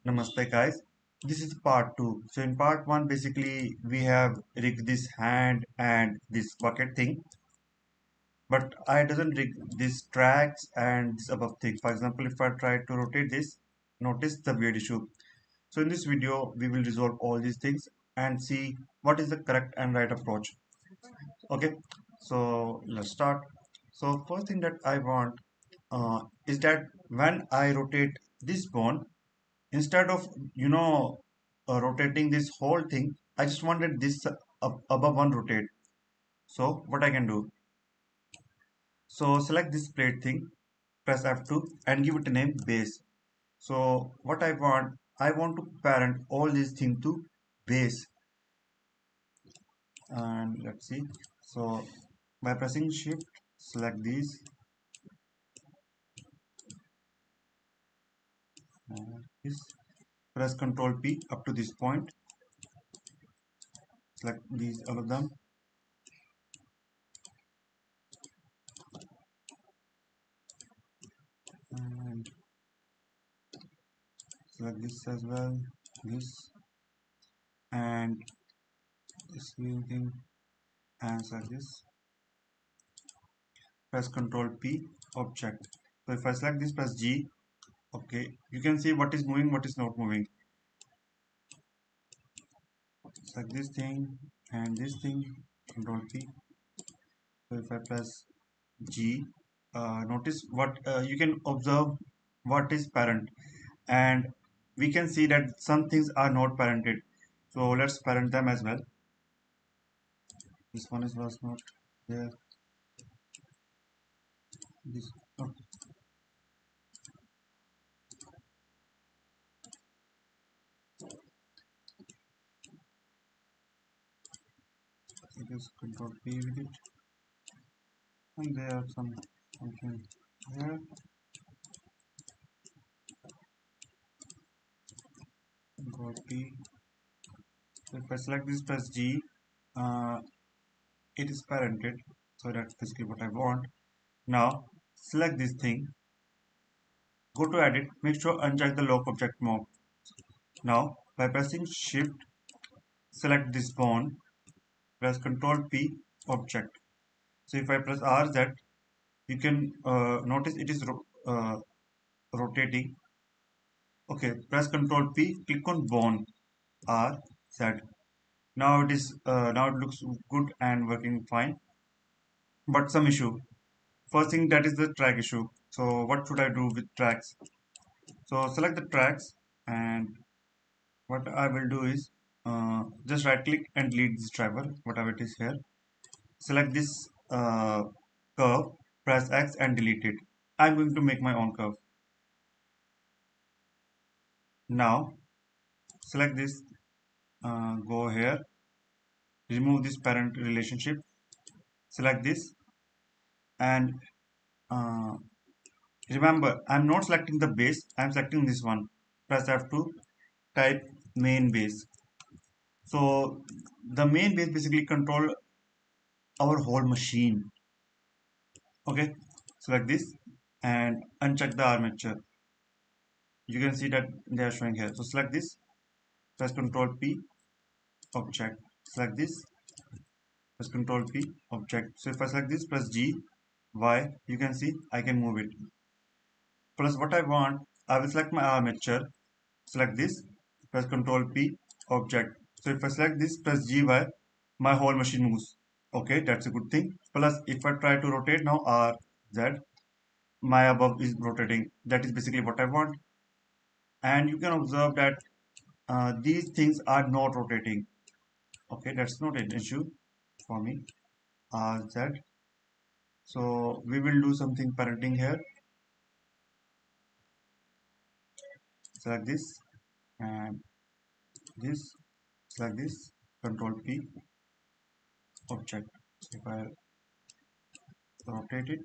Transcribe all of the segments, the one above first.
Namaste guys. This is part 2. So in part 1 basically we have rigged this hand and this bucket thing, but I doesn't rig these tracks and this above thing. For example, if I try to rotate this, notice the weird issue. So in this video we will resolve all these things and see what is the correct and right approach. Okay, so let's start. So first thing that I want is that when I rotate this bone, instead of rotating this whole thing, I just wanted this above one rotate. So what I can do, so select this plate thing, press F2 and give it a name base. So what I want to parent all these things to base. And let's see, so by pressing shift, select these, this, press Ctrl P up to this point, select these all of them, and select this as well, this, and this green thing, and select this, press Ctrl P, object. So if I select this, press G, okay, you can see what is moving, what is not moving. Select this thing and this thing, Ctrl P. So if I press G, notice what you can observe what is parent, and we can see that some things are not parented. So let's parent them as well. This one is was not there. This, oh, it is Control P with it, and there are some something here. Control P. So if I select this, press G, uh, it is parented. So that's basically what I want. Now select this thing, go to edit, make sure uncheck the lock object mode. Now by pressing shift, select this bone, press Ctrl P, object. So if I press RZ, you can notice it is rotating. Okay, press Ctrl P, click on bone, R Z. Now it is now it looks good and working fine. But some issue. First thing, that is the track issue. So what should I do with tracks? So select the tracks, and what I will do is just right click and delete this driver, whatever it is here. Select this curve, press X and delete it. I'm going to make my own curve. Now select this, go here, remove this parent relationship, select this, and uh, remember I'm not selecting the base, I'm selecting this one. Press F2, type main base. So the main base basically control our whole machine. Okay, select this and uncheck the armature. You can see that they are showing here. So select this, press Ctrl P, object. Select this, press Ctrl P, object. So if I select this, press G, Y, you can see I can move it. Plus what I want, I will select my armature, select this, press Ctrl P, object. So if I select this, press G, Y, my whole machine moves. Okay, that's a good thing. Plus if I try to rotate now, R, Z, my above is rotating. That is basically what I want. And you can observe that these things are not rotating. Okay, that's not an issue for me. R, Z. So we will do something parenting here. Select this and this, select this, Control P, object. So if I rotate it,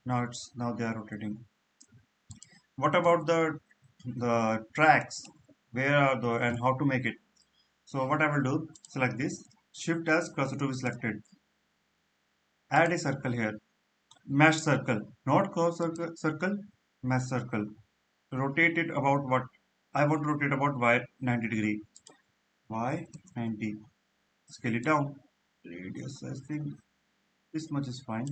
now they are rotating. What about the tracks? Where are the and how to make it? So what I will do, select this, shift as cursor to be selected. Add a circle here. Mesh circle, not curve circle, mesh circle. Rotate it about what? I want to rotate about y 90 degree. Y 90. Scale it down. Radius, I think this much is fine.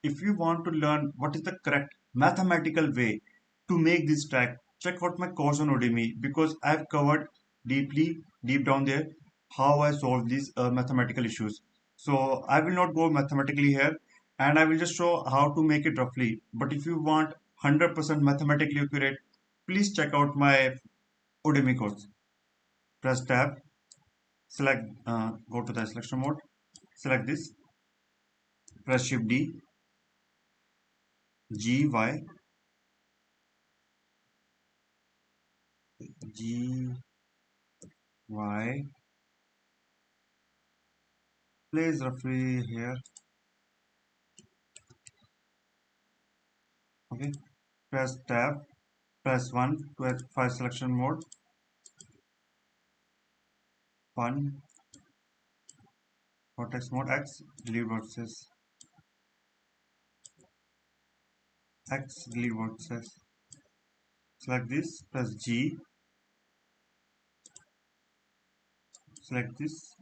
If you want to learn what is the correct mathematical way to make this track, check out my course on Udemy because I've covered deep down there how I solve these mathematical issues. So I will not go mathematically here and I will just show how to make it roughly. But if you want 100% mathematically accurate, please check out my Udemy course. Press tab, select, go to the selection mode, select this, press shift D, G, Y, G, Y, place roughly here. Okay, press tab, press 1 to add file selection mode. 1 vertex mode X, delete vertices. X, delete vertices. Select this, press G, select this.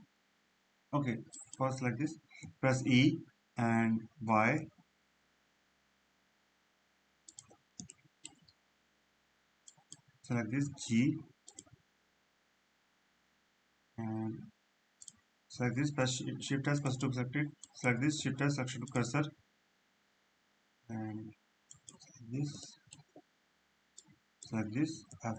Okay, first select this, press E and Y. Select this G and select this, press shift S, press to select it. Select this, shift S, selection to cursor and select this F.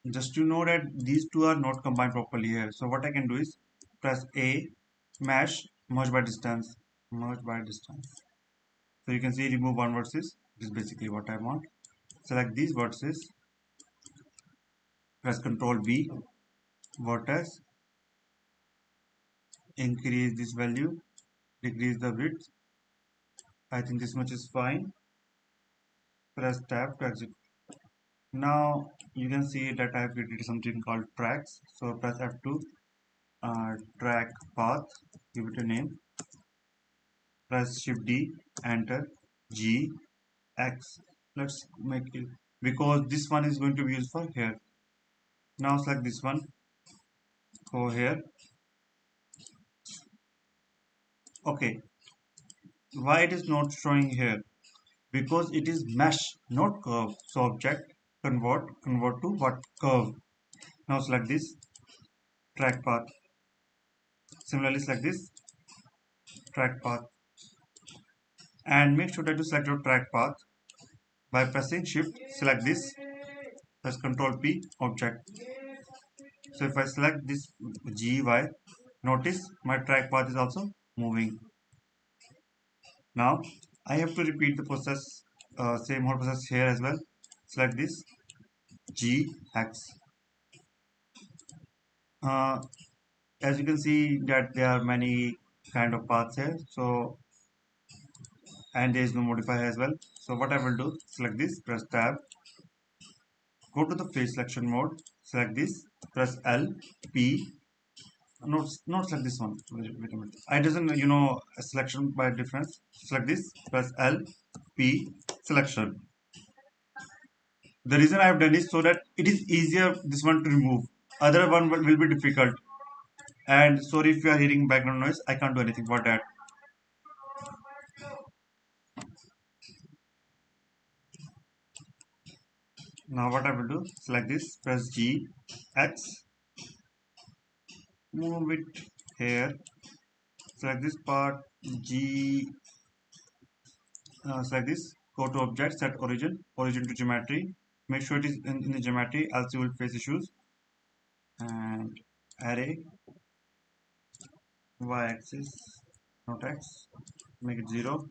Just to know that these two are not combined properly here. So what I can do is press A, merge by distance, merge by distance. So you can see remove one vertex. This is basically what I want. Select these vertices, press Ctrl B, vertex, increase this value, decrease the width. I think this much is fine. Press tab to exit. Now you can see that I have created something called tracks. So press F2, track path, give it a name. Press Shift D, enter, G, X. Let's make it because this one is going to be used for here. Now select this one, go here. Okay, why it is not showing here? Because it is mesh, not curve. So object convert to what curve. Now select this track path. Similarly select this track path and make sure that you select your track path by pressing shift. Select this, press Ctrl P, object. So if I select this GY, notice my track path is also moving. Now I have to repeat the process, same whole process here as well. Select this GX. Uh, as you can see that there are many kind of paths here. So and there is no modifier as well. So what I will do, select this, press tab, go to the face selection mode, select this, press L, P, not select this one. Wait a minute. I doesn't a selection by difference. Select this, press L, P, selection. The reason I have done is so that it is easier this one to remove. Other one will be difficult. And sorry if you are hearing background noise. I can't do anything for that. Now what I will do, select this, press G, X, move it here. Select this part, G, select this, go to object, set origin to geometry. Make sure it is in the geometry, else you will face issues. And array, y-axis, not x, make it 0.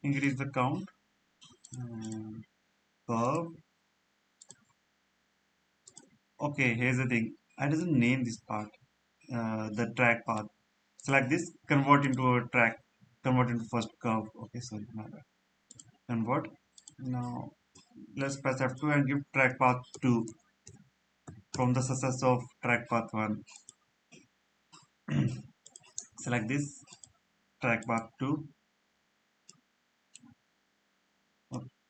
Increase the count. And curve. Okay, here's the thing. I doesn't name this part, the track path. Select this, convert into a track, convert into first curve. Okay, sorry, my bad. Convert. Now let's press F2 and give track path 2 from the success of track path 1. Select this track path 2.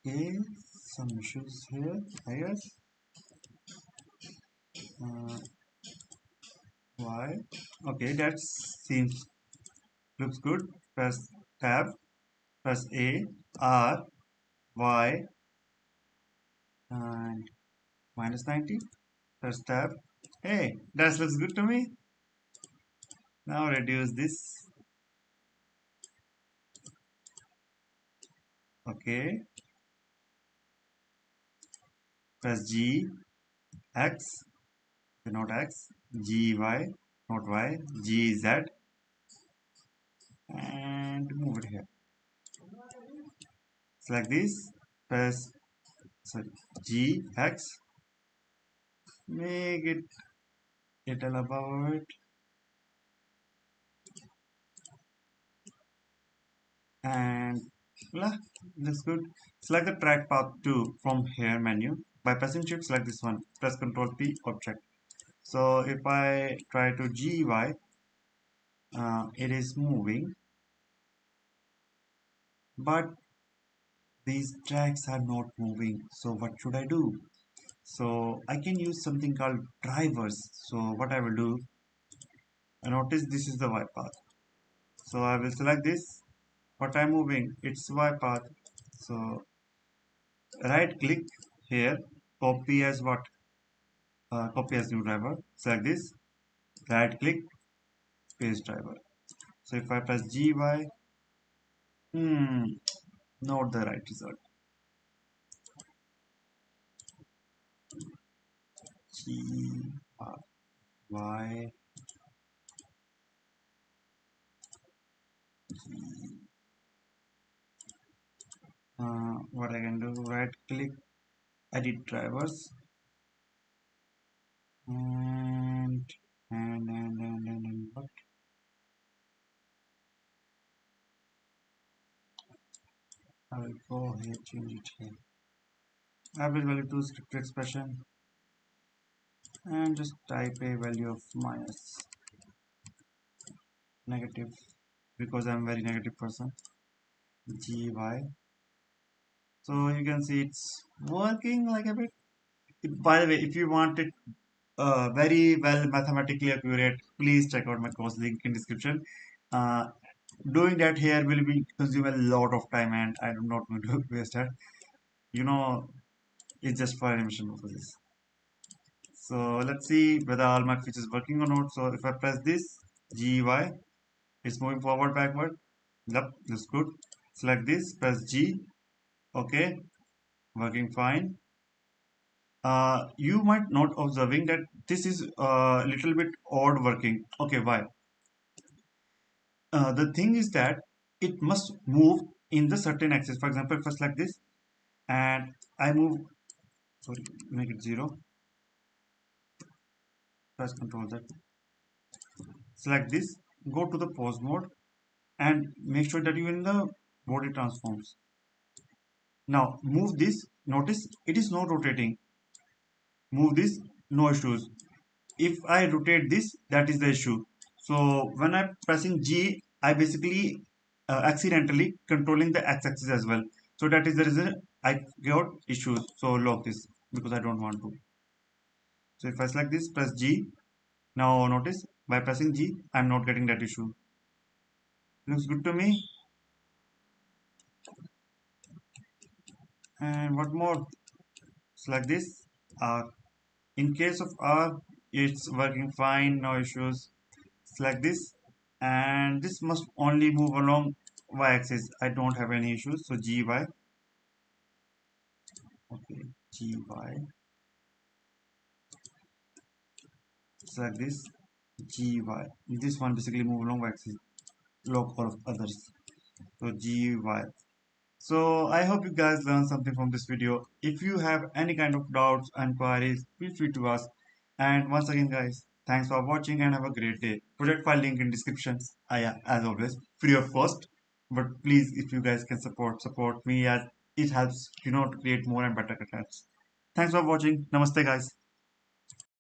Okay, some issues here, I guess. uh, y, okay, that seems looks good. Press tab, press a, r, y, and minus 90. Press tab. Hey, that looks good to me. Now reduce this. Okay. Press G, X, not X, G, Y, not Y, G, Z, and move it here. Select this. Press sorry, G, X. Make it little about, and voila, looks good. Select the track path 2 from here menu. By pressing shift, select this one. Press Ctrl P object. So if I try to GY, it is moving, but these tracks are not moving. So what should I do? So I can use something called drivers. So what I will do, notice this is the Y path. So I will select this. What I'm moving, it's Y path. So right click here, copy as what? Copy as new driver. Select this. Right click, paste driver. So if I press GY, not the right result. G Y what I can do, right click, edit drivers, and what I will go here, change it here. Average value to script expression, and just type a value of minus negative, because I'm very negative person. Gy. So you can see it's working like a bit. By the way, if you want it very well mathematically accurate, please check out my course, link in description. uh, Doing that here will be consume a lot of time, and I'm not going to waste that. You know, it's just for animation purposes. So let's see whether all my features working or not. So if I press this GY, it's moving forward, backward. Yep, that's good. Select this, press G. Okay, working fine. You might not observing that this is a little bit odd working. Okay, why? The thing is that it must move in the certain axis. For example, first like this, and I move, sorry, make it 0, press Ctrl Z, select this, go to the pose mode, and make sure that you in the body transforms. Now move this, notice it is not rotating. Move this, no issues. If I rotate this, that is the issue. So when I'm pressing G, I basically accidentally controlling the x-axis as well. So that is the reason I got issues. So lock this because I don't want to. So if I select this, press G. Now notice by pressing G, I'm not getting that issue. Looks good to me. And what more? Select this R. In case of R, it's working fine, no issues. Select this, and this must only move along y-axis. I don't have any issues. So gy, okay, gy. Select this, gy. This one basically move along y-axis. Lock all of others. So gy. So I hope you guys learned something from this video. If you have any kind of doubts and queries, feel free to ask. And once again guys, thanks for watching and have a great day. Project file link in descriptions. Yeah, as always, free of cost. But please, if you guys can support me, as it helps to create more and better contents. Thanks for watching. Namaste guys.